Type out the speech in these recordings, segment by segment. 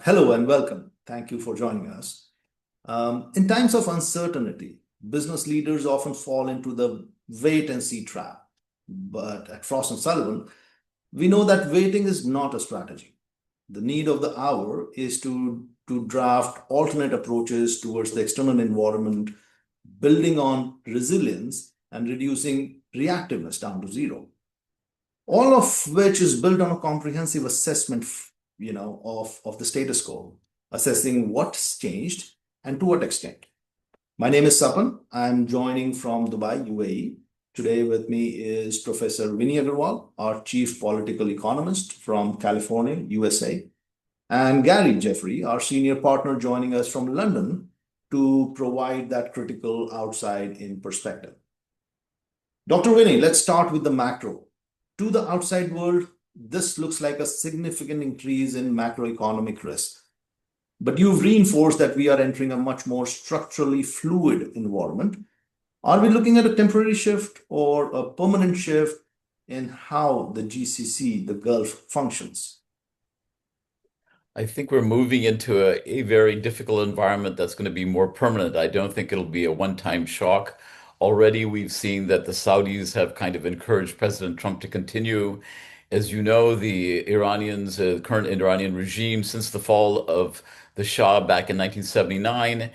Hello and welcome. Thank you for joining us. In times of uncertainty, business leaders often fall into the wait and see trap. But at Frost and Sullivan, we know that waiting is not a strategy. The need of the hour is to draft alternate approaches towards the external environment, building on resilience and reducing reactiveness down to zero. All of which is built on a comprehensive assessment, of the status quo, assessing what's changed and to what extent. My name is Sapan. I'm joining from Dubai, UAE. Today with me is Professor Vinny Agarwal, our Chief Political Economist from California, USA, and Gary Jeffrey, our Senior Partner, joining us from London to provide that critical outside-in perspective. Dr. Vinny, let's start with the macro. To the outside world, this looks like a significant increase in macroeconomic risk. But you've reinforced that we are entering a much more structurally fluid environment. Are we looking at a temporary shift or a permanent shift in how the GCC, the Gulf, functions? I think we're moving into a very difficult environment that's going to be more permanent. I don't think it'll be a one-time shock. Already, we've seen that the Saudis have kind of encouraged President Trump to continue. As you know, the Iranians, the current Iranian regime, since the fall of the Shah back in 1979,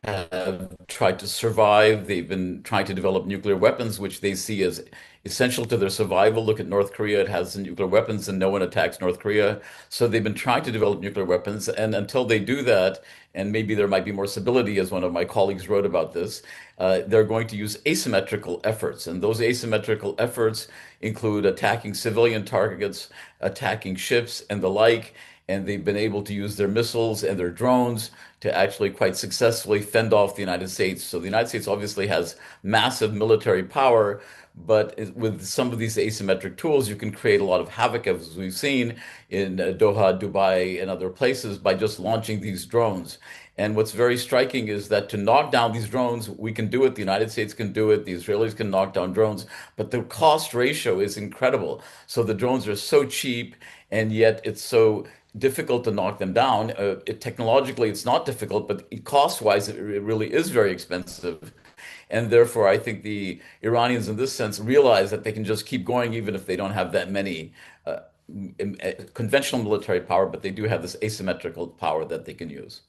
have tried to survive. They've been trying to develop nuclear weapons, which they see as essential to their survival. Look at North Korea, it has nuclear weapons and no one attacks North Korea. So they've been trying to develop nuclear weapons. And until they do that, and maybe there might be more stability, as one of my colleagues wrote about this, they're going to use asymmetrical efforts. And those asymmetrical efforts include attacking civilian targets, attacking ships, and the like. And they've been able to use their missiles and their drones to actually quite successfully fend off the United States. So the United States obviously has massive military power, but with some of these asymmetric tools, you can create a lot of havoc, as we've seen in Doha, Dubai, and other places by just launching these drones. And what's very striking is that to knock down these drones, we can do it. The United States can do it. The Israelis can knock down drones, but the cost ratio is incredible. So the drones are so cheap, and yet it's so difficult to knock them down. Technologically, it's not difficult, but cost-wise, it really is very expensive. And therefore, I think the Iranians, in this sense, realize that they can just keep going even if they don't have that many conventional military power, but they do have this asymmetrical power that they can use.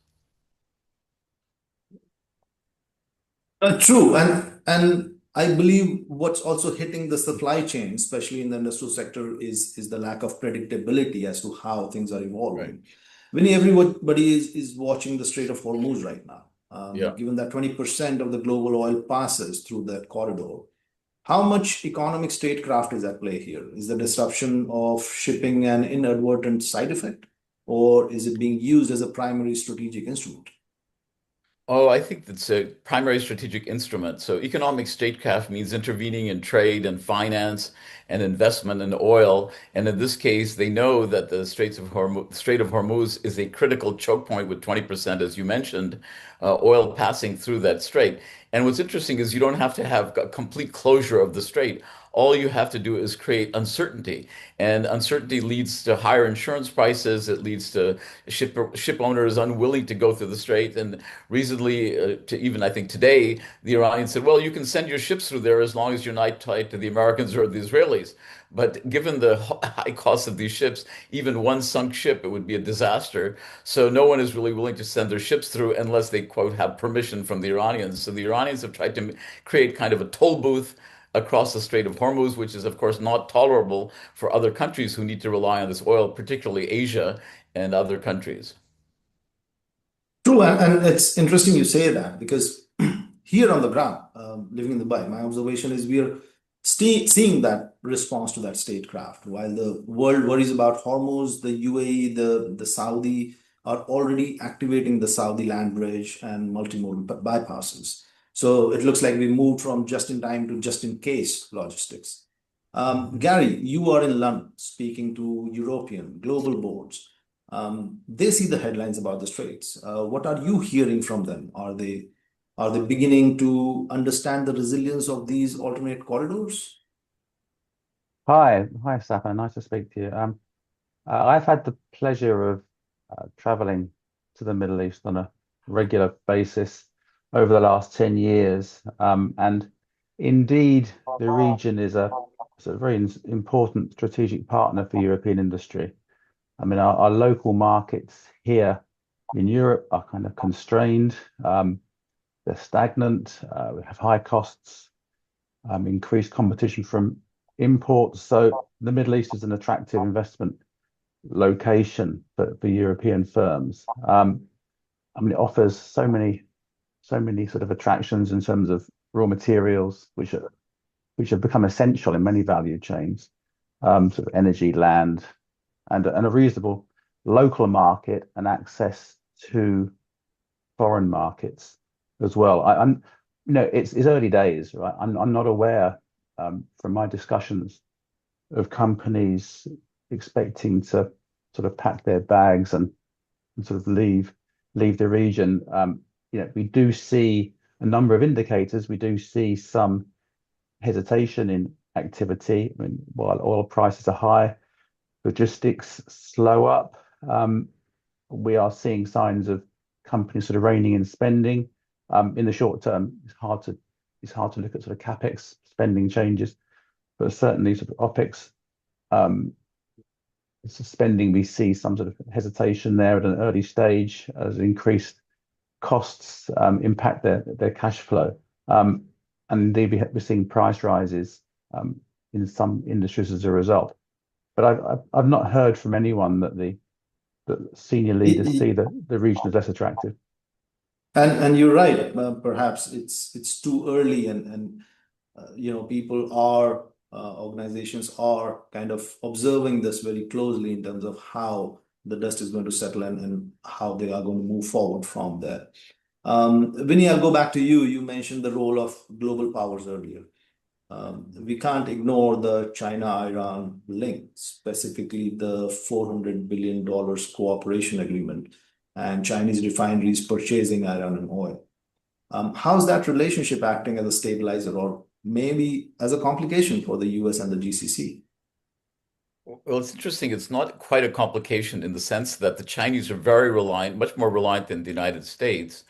True, and I believe what's also hitting the supply chain, especially in the industrial sector, is the lack of predictability as to how things are Right. evolving. When everybody is watching the Strait of Hormuz right now, Yeah. given that 20% of the global oil passes through that corridor, how much economic statecraft is at play here? Is the disruption of shipping an inadvertent side effect, or is it being used as a primary strategic instrument? Oh, I think that's a primary strategic instrument. So economic statecraft means intervening in trade and finance and investment in oil. And in this case, they know that the Strait of Hormuz is a critical choke point with 20%, as you mentioned, oil passing through that strait. And what's interesting is you don't have to have a complete closure of the strait. All you have to do is create uncertainty, and uncertainty leads to higher insurance prices. It leads to ship owners unwilling to go through the strait. And recently, to even I think today, the Iranians said, "Well, you can send your ships through there as long as you're not tied to the Americans or the Israelis." But given the high cost of these ships, even one sunk ship, it would be a disaster. So no one is really willing to send their ships through unless they, quote, have permission from the Iranians. So the Iranians have tried to create kind of a toll booth across the Strait of Hormuz, which is, of course, not tolerable for other countries who need to rely on this oil, particularly Asia and other countries. True, and it's interesting you say that because here on the ground, living in Dubai, my observation is we are seeing that response to that statecraft. While the world worries about Hormuz, the UAE, the Saudi are already activating the Saudi land bridge and multimodal bypasses. So it looks like we moved from just in time to just in case logistics. Gary, you are in London speaking to European global boards. They see the headlines about the straits. What are you hearing from them? Are they beginning to understand the resilience of these alternate corridors? Hi, Safa. Nice to speak to you. I've had the pleasure of traveling to the Middle East on a regular basis over the last 10 years. And indeed, the region is a very important strategic partner for European industry. I mean, our local markets here in Europe are kind of constrained. They're stagnant. We have high costs, increased competition from imports. So the Middle East is an attractive investment location for European firms. I mean, it offers so many sort of attractions in terms of raw materials, which have become essential in many value chains, sort of energy, land, and a reasonable local market and access to foreign markets as well. I'm, you know, it's early days, right? I'm not aware from my discussions of companies expecting to sort of pack their bags and sort of leave the region. We do see a number of indicators. We do see some hesitation in activity. I mean, while oil prices are high, logistics slow up. We are seeing signs of companies sort of reining in spending. In the short term, it's hard to look at sort of capex spending changes, but certainly sort of OpEx spending, we see some sort of hesitation there at an early stage as increased costs impact their cash flow. And indeed, we're seeing price rises in some industries as a result. But I've not heard from anyone that the senior leaders see the region as less attractive. And you're right. Perhaps it's too early, and people are organizations are kind of observing this very closely in terms of how the dust is going to settle and how they are going to move forward from there. Vinny, I'll go back to you. You mentioned the role of global powers earlier. We can't ignore the China-Iran link, specifically the $400 billion cooperation agreement and Chinese refineries purchasing Iranian oil. How's that relationship acting as a stabilizer or maybe as a complication for the US and the GCC? Well, it's interesting. It's not quite a complication in the sense that the Chinese are very reliant, much more reliant than the United States,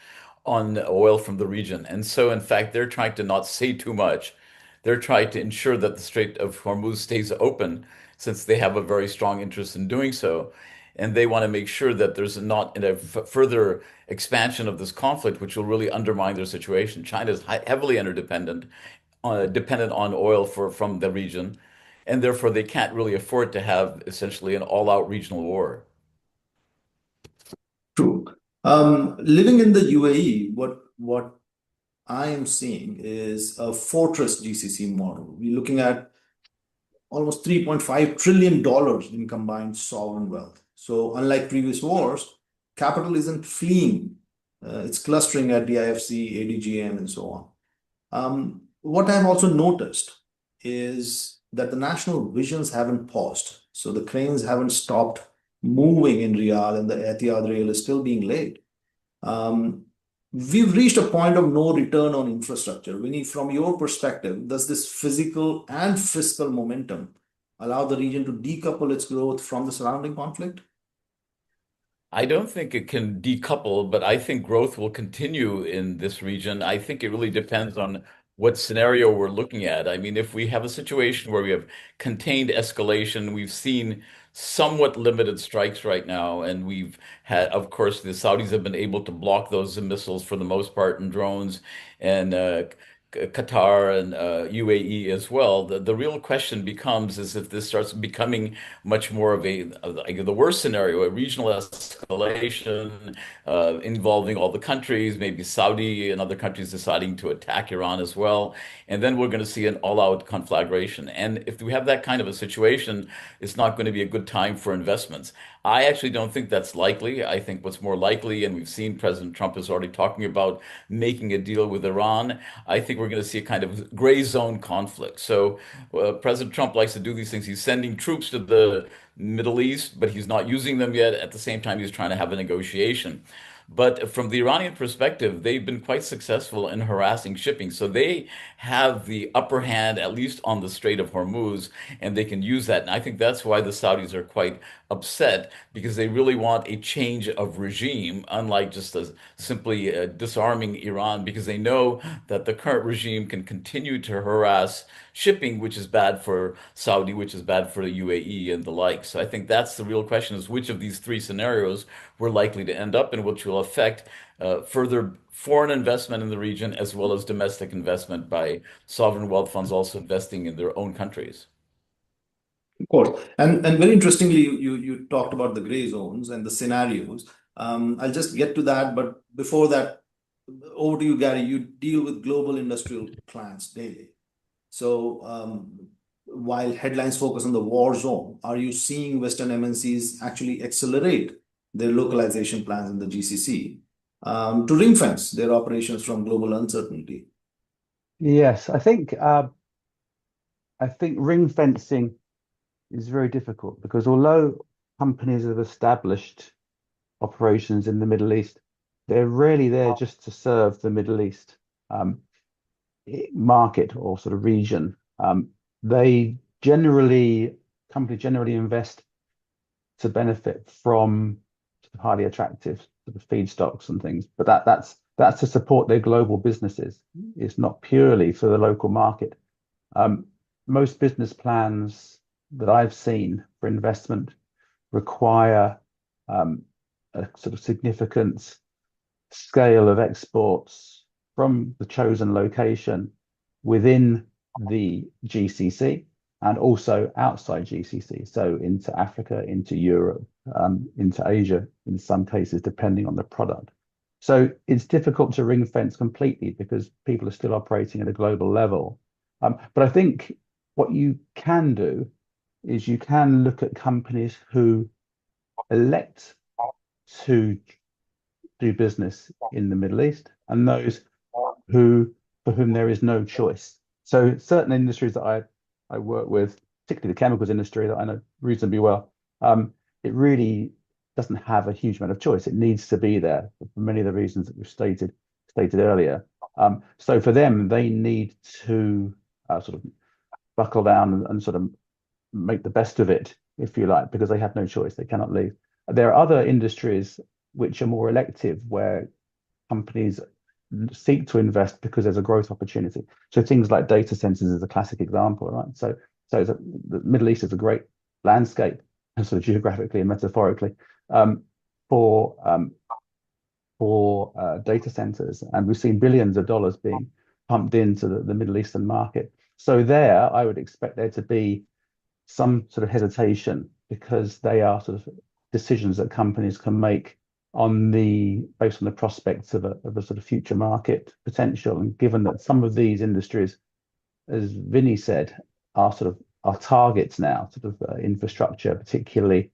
on oil from the region. And so, in fact, they're trying to not say too much. They're trying to ensure that the Strait of Hormuz stays open, since they have a very strong interest in doing so. And they want to make sure that there's not a further expansion of this conflict, which will really undermine their situation. China is heavily interdependent, dependent on oil from the region, and therefore they can't really afford to have essentially an all-out regional war. True. Living in the UAE, what I am seeing is a fortress GCC model. We're looking at almost $3.5 trillion in combined sovereign wealth. So, unlike previous wars, capital isn't fleeing, it's clustering at DIFC, ADGM, and so on. What I've also noticed is that the national visions haven't paused. So, the cranes haven't stopped moving in Riyadh, and the Etihad rail is still being laid. Um, we've reached a point of no return on infrastructure. Vinny, from your perspective, does this physical and fiscal momentum allow the region to decouple its growth from the surrounding conflict? I don't think it can decouple, but I think growth will continue in this region. I think it really depends on what scenario we're looking at. I mean, if we have a situation where we have contained escalation, we've seen somewhat limited strikes right now, and we've had, of course, the Saudis have been able to block those missiles for the most part and drones, and Qatar and UAE as well. The real question becomes is if this starts becoming much more of like the worst scenario, a regional escalation involving all the countries, maybe Saudi and other countries deciding to attack Iran as well. And then we're going to see an all-out conflagration. And if we have that kind of a situation, it's not going to be a good time for investments. I actually don't think that's likely. I think what's more likely, and we've seen President Trump is already talking about making a deal with Iran. I think we're going to see a kind of gray zone conflict. So President Trump likes to do these things. He's sending troops to the Middle East, but he's not using them yet. At the same time, he's trying to have a negotiation. But from the Iranian perspective, they've been quite successful in harassing shipping. So they have the upper hand, at least on the Strait of Hormuz, and they can use that. And I think that's why the Saudis are quite upset because they really want a change of regime, unlike just simply disarming Iran, because they know that the current regime can continue to harass shipping, which is bad for Saudi, which is bad for the UAE and the like. So I think that's the real question is which of these three scenarios we're likely to end up in, which will affect further foreign investment in the region as well as domestic investment by sovereign wealth funds also investing in their own countries. Of course. And very interestingly, you talked about the gray zones and the scenarios. I'll just get to that, but before that, over to you, Gary. You deal with global industrial clients daily. So while headlines focus on the war zone, are you seeing Western MNCs actually accelerate their localization plans in the GCC to ring fence their operations from global uncertainty? Yes, I think ring fencing is very difficult because although companies have established operations in the Middle East, they're really there just to serve the Middle East um, market or sort of region. They generally, companies generally invest to benefit from sort of highly attractive sort of feedstocks and things, but that's to support their global businesses. It's not purely for the local market. Um, Most business plans that I've seen for investment require um, a sort of significant scale of exports from the chosen location within the GCC and also outside GCC, so into Africa, into Europe, into Asia, in some cases, depending on the product. So it's difficult to ring fence completely because people are still operating at a global level. But I think what you can do is you can look at companies who elect to do business in the Middle East and those who for whom there is no choice. So certain industries that I work with, particularly the chemicals industry that I know reasonably well, it really doesn't have a huge amount of choice. It needs to be there for many of the reasons that we've stated earlier. So for them, they need to sort of buckle down and sort of make the best of it, if you like, because they have no choice. They cannot leave. There are other industries which are more elective, where companies seek to invest because there's a growth opportunity. So things like data centers is a classic example, right? So the Middle East is a great landscape, sort of geographically and metaphorically, um, for data centers, and we've seen billions of dollars being pumped into the Middle Eastern market. So there, I would expect there to be some sort of hesitation because they are sort of decisions that companies can make based on the prospects of a sort of future market potential. And given that some of these industries, as Vinny said, are sort of are targets now, sort of infrastructure, particularly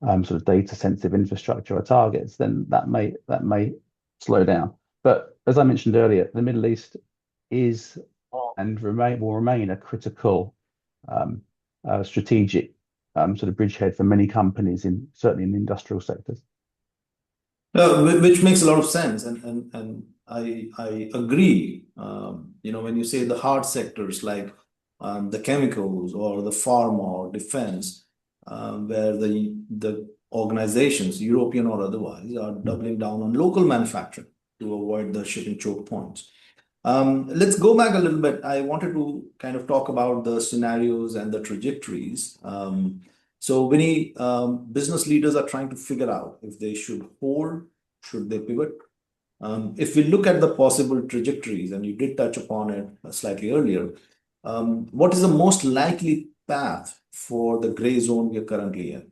sort of data sensitive infrastructure are targets, then that may slow down. But as I mentioned earlier, the Middle East is and will remain a critical strategic sort of bridgehead for many companies certainly in the industrial sectors. Which makes a lot of sense, and I agree. When you say the hard sectors like the chemicals or the pharma or defense, where the organizations, European or otherwise, are doubling down on local manufacturing to avoid the shipping choke points. Let's go back a little bit. I wanted to kind of talk about the scenarios and the trajectories. So many business leaders are trying to figure out if they should hold, should they pivot. If we look at the possible trajectories, and you did touch upon it slightly earlier, what is the most likely path for the gray zone we are currently in?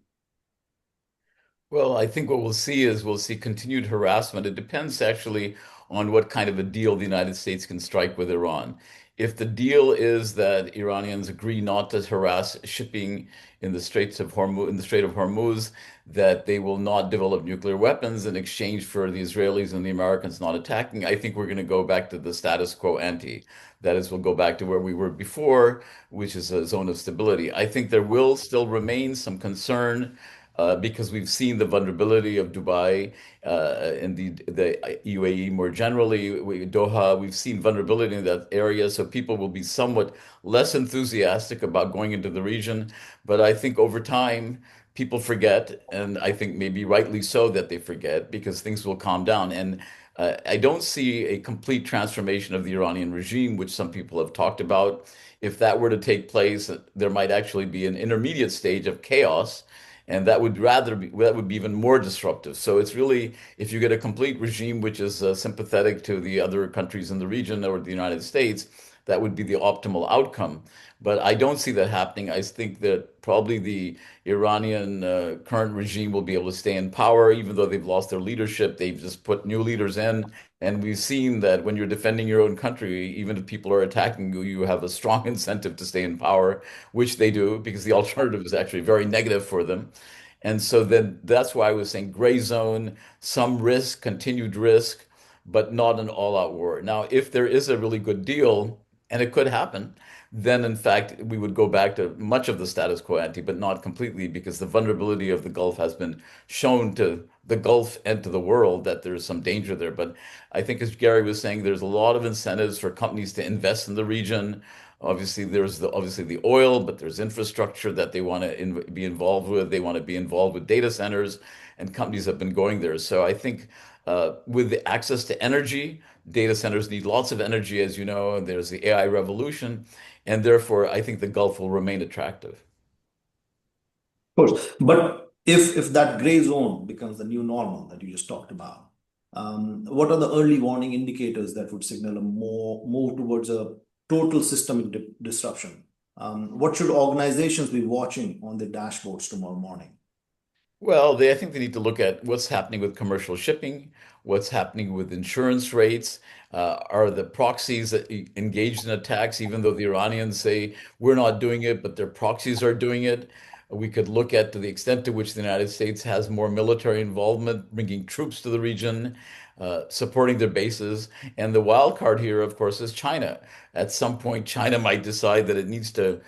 Well, I think what we'll see continued harassment. It depends actually on what kind of a deal the United States can strike with Iran. If the deal is that Iranians agree not to harass shipping in the Straits of Hormuz, in the Strait of Hormuz, that they will not develop nuclear weapons in exchange for the Israelis and the Americans not attacking, I think we're going to go back to the status quo ante. That is, we'll go back to where we were before, which is a zone of stability. I think there will still remain some concern because we've seen the vulnerability of Dubai and the UAE more generally, Doha, we've seen vulnerability in that area. So people will be somewhat less enthusiastic about going into the region. But I think over time, people forget, and I think maybe rightly so that they forget because things will calm down. And I don't see a complete transformation of the Iranian regime, which some people have talked about. If that were to take place, there might actually be an intermediate stage of chaos, and that would be even more disruptive. So it's really, if you get a complete regime which is sympathetic to the other countries in the region or the United States, that would be the optimal outcome. But I don't see that happening. I think that probably the Iranian current regime will be able to stay in power, even though they've lost their leadership. They've just put new leaders in. And we've seen that when you're defending your own country, even if people are attacking you, you have a strong incentive to stay in power, which they do, because the alternative is actually very negative for them. And so then that's why I was saying gray zone, some risk, continued risk, but not an all-out war. Now, if there is a really good deal, and it could happen, then in fact we would go back to much of the status quo ante, but not completely, because the vulnerability of the Gulf has been shown to the Gulf and to the world that there's some danger there. But I think, as Gary was saying, there's a lot of incentives for companies to invest in the region. Obviously, there's obviously the oil, but there's infrastructure that they want to be involved with. They want to be involved with data centers, and companies have been going there. So I think with the access to energy, data centers need lots of energy, as you know, and there's the AI revolution, and therefore I think the Gulf will remain attractive. Of course. But if that gray zone becomes the new normal that you just talked about, what are the early warning indicators that would signal a move towards a total systemic disruption? What should organizations be watching on their dashboards tomorrow morning? Well, I think they need to look at what's happening with commercial shipping, what's happening with insurance rates. Are the proxies engaged in attacks, even though the Iranians say we're not doing it, but their proxies are doing it? We could look at to the extent to which the United States has more military involvement, bringing troops to the region, supporting their bases. And the wild card here, of course, is China. At some point, China might decide that it needs to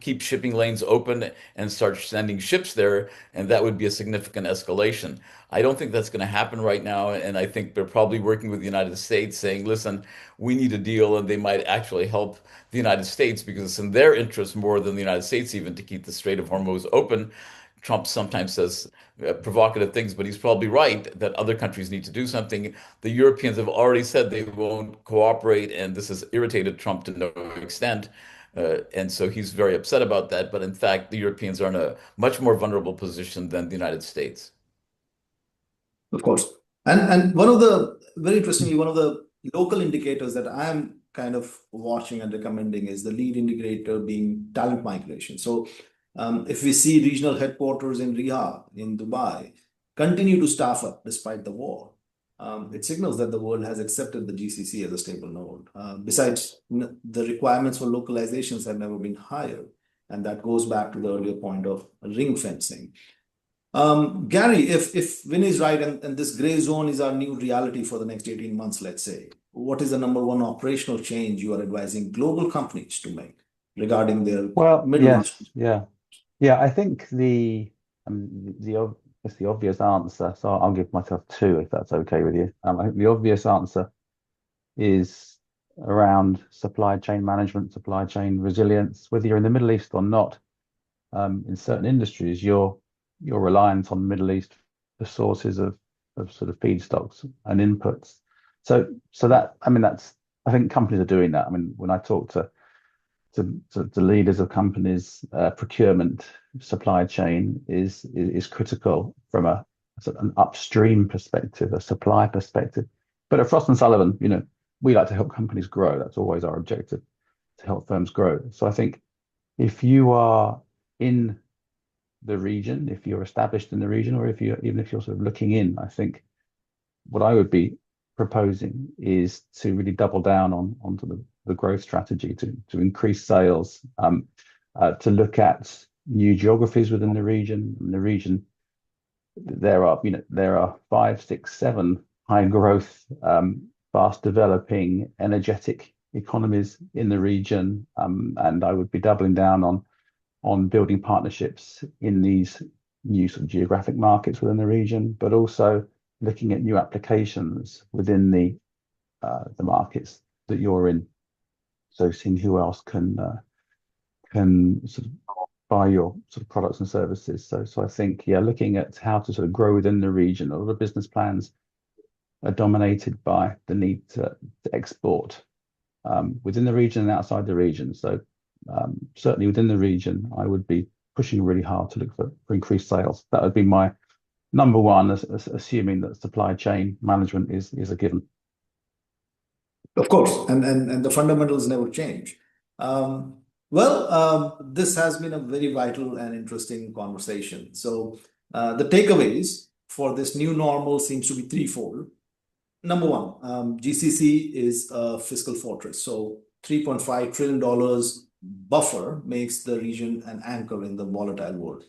keep shipping lanes open and start sending ships there, and that would be a significant escalation. I don't think that's going to happen right now, and I think they're probably working with the United States saying, listen, we need a deal, and they might actually help the United States because it's in their interest more than the United States even to keep the Strait of Hormuz open. Trump sometimes says provocative things, but he's probably right that other countries need to do something. The Europeans have already said they won't cooperate, and this has irritated Trump to no extent. And so he's very upset about that. But in fact, the Europeans are in a much more vulnerable position than the United States. Of course. And one of the, very interestingly, one of the local indicators that I'm kind of watching and recommending is the lead indicator being talent migration. So if we see regional headquarters in Riyadh, in Dubai, continue to staff up despite the war, it signals that the world has accepted the GCC as a stable node. Besides, the requirements for localizations have never been higher. And that goes back to the earlier point of ring fencing. Gary, if Vin is right and this gray zone is our new reality for the next 18 months, let's say, what is the number one operational change you are advising global companies to make regarding their Well, Middle yes, East? yeah. I think it's the obvious answer. So I'll give myself two if that's okay with you. I think the obvious answer is around supply chain management, supply chain resilience. Whether you're in the Middle East or not, in certain industries, you're reliant on the Middle East for sources of sort of feedstocks and inputs. So that, I mean, that's, I think companies are doing that. I mean, when I talk to leaders of companies, procurement, supply chain is critical from an upstream perspective, a supply perspective. But at Frost & Sullivan, we like to help companies grow. That's always our objective, to help firms grow. So I think if you are in the region, if you're established in the region, or even if you're sort of looking in, I think what I would be proposing is to really double down onto the growth strategy, to increase sales, to look at new geographies within the region. In the region, there are 5, 6, 7 high growth, fast developing, energetic economies in the region, and I would be doubling down on building partnerships in these new sort of geographic markets within the region, but also looking at new applications within the markets that you're in. So seeing who else can sort of buy your sort of products and services. So I think, yeah, looking at how to sort of grow within the region. A lot of business plans are dominated by the need to export within the region and outside the region. So certainly within the region, I would be pushing really hard to look for increased sales. That would be my number one, assuming that supply chain management is a given. Of course, and the fundamentals never change. This has been a very vital and interesting conversation. So the takeaways for this new normal seems to be threefold. Number one, GCC is a fiscal fortress. So $3.5 trillion buffer makes the region an anchor in the volatile world.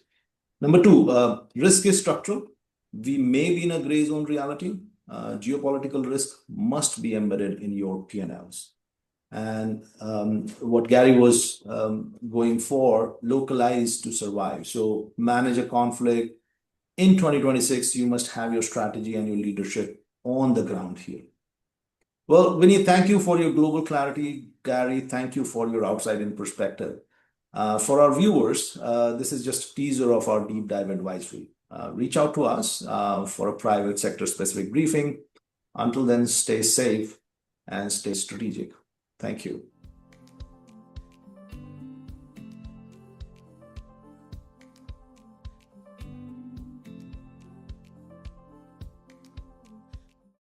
Number two, risk is structural. We may be in a gray zone reality. Geopolitical risk must be embedded in your P&Ls. And what Gary was going for, localize to survive. So manage a conflict. In 2026, you must have your strategy and your leadership on the ground here. Well, Vinny, thank you for your global clarity. Gary, thank you for your outside-in perspective. For our viewers, this is just a teaser of our deep dive advisory. Reach out to us for a private sector-specific briefing. Until then, stay safe and stay strategic. Thank you.